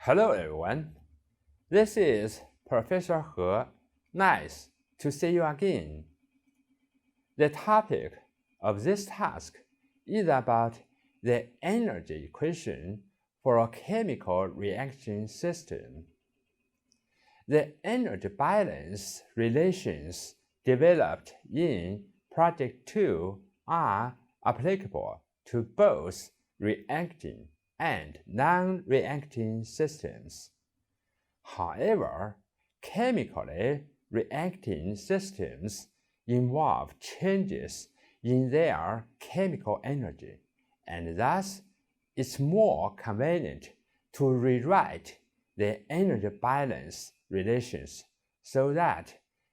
Hello everyone, this is Professor He. Nice to see you again. The topic of this task is about the energy equation for a chemical reaction system. The energy balance relations developed in Project 2 are applicable to both reacting and non-reacting systems. However, chemically reacting systems involve changes in their chemical energy, and thus it's more convenient to rewrite the energy balance relations so that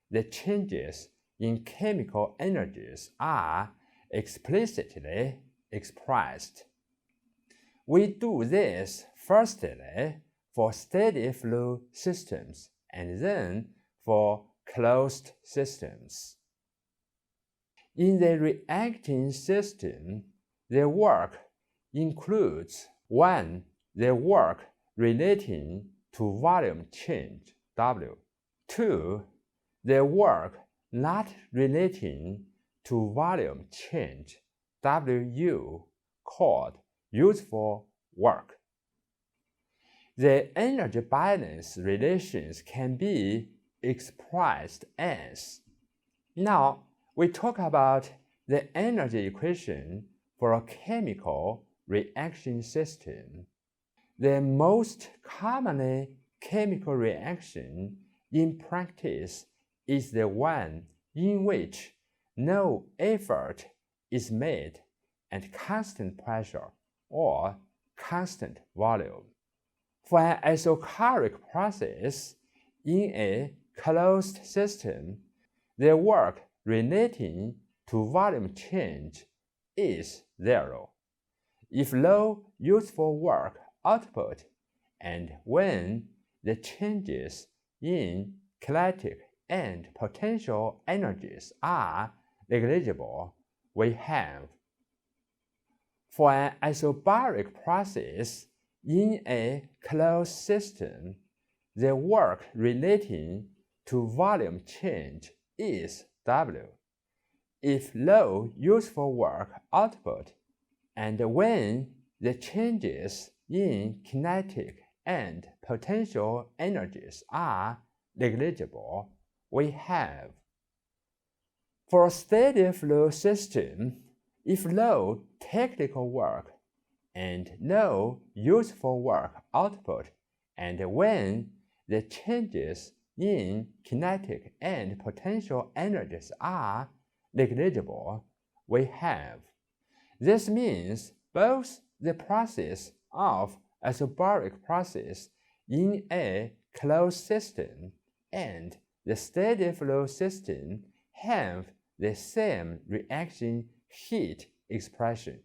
the changes in chemical energies are explicitly expressed. We do this firstly for steady flow systems and then for closed systems. In the reacting system, the work includes 1. The work relating to volume change, W. 2. The work not relating to volume change, WU, called useful work. The energy balance relations can be expressed as. Now, we talk about the energy equation for a chemical reaction system. The most commonly chemical reaction in practice is the one in which no effort is made and constant pressure or constant volume. For an isochoric process in a closed system, the work relating to volume change is 0. If low useful work output and when the changes in kinetic and potential energies are negligible, we have. For an isobaric process in a closed system, the work relating to volume change is W. If low useful work output and when the changes in kinetic and potential energies are negligible, we have. For a steady flow system, if low technical work and no useful work output, and when the changes in kinetic and potential energies are negligible, we have. This means both the process of isobaric process in a closed system and the steady flow system have the same reaction heat expression.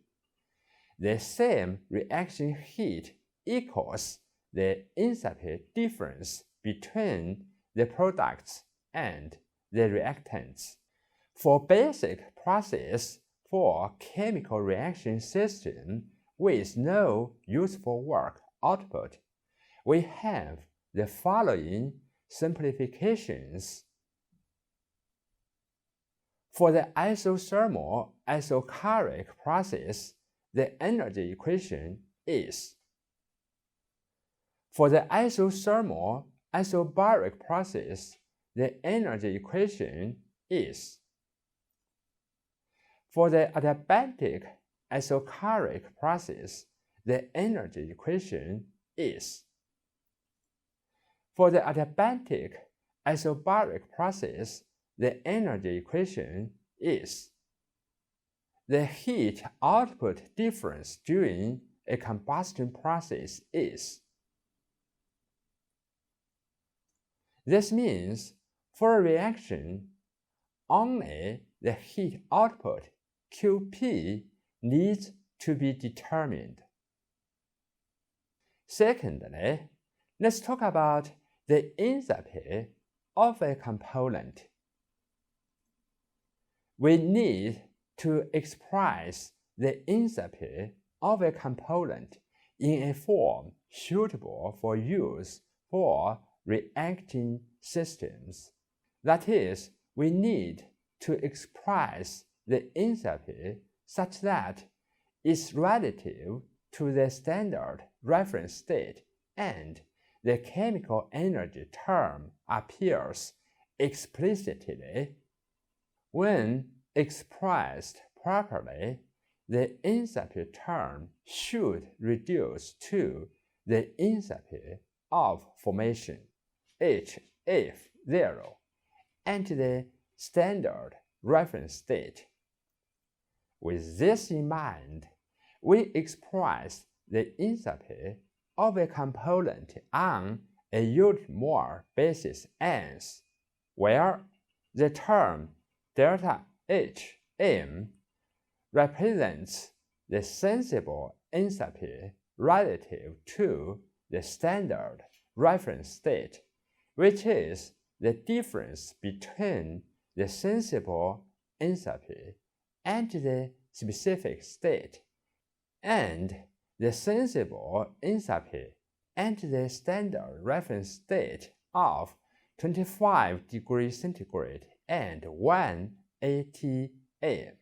The same reaction heat equals the enthalpy difference between the products and the reactants. For basic process for chemical reaction system with no useful work output, we have the following simplifications. For the isothermal isochoric process, the energy equation is. For the isothermal isobaric process, the energy equation is. For the adiabatic isochoric process, the energy equation is. For the adiabatic isobaric process, the energy equation is. The heat output difference during a combustion process is. This means for a reaction, only the heat output Qp needs to be determined. Secondly, let's talk about the enthalpy of a component. We need to express the enthalpy of a component in a form suitable for use for reacting systems. That is, we need to express the enthalpy such that it's relative to the standard reference state and the chemical energy term appears explicitly. When expressed properly, the enthalpy term should reduce to the enthalpy of formation, H if 0, and the standard reference state. With this in mind, we express the enthalpy of a component on a unit mole basis as, where the term delta Hm represents the sensible enthalpy relative to the standard reference state, which is the difference between the sensible enthalpy and the specific state, and the sensible enthalpy and the standard reference state of 25 degrees centigrade and 1 atm.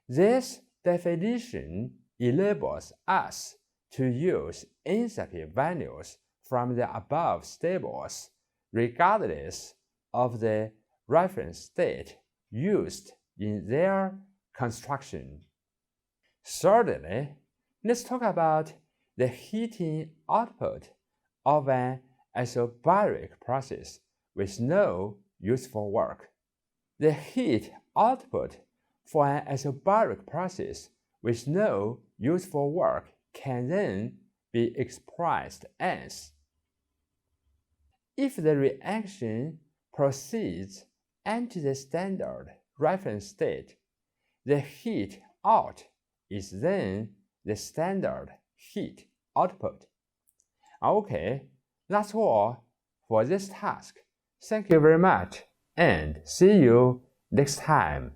This definition enables us to use enthalpy values from the above tables regardless of the reference state used in their construction. Thirdly, let's talk about the heating output of an isobaric process with no useful work. The heat output for an isobaric process with no useful work can then be expressed as, if the reaction proceeds into the standard reference state, the heat out is then the standard heat output. Okay, that's all for this task. Thank you very much and see you next time.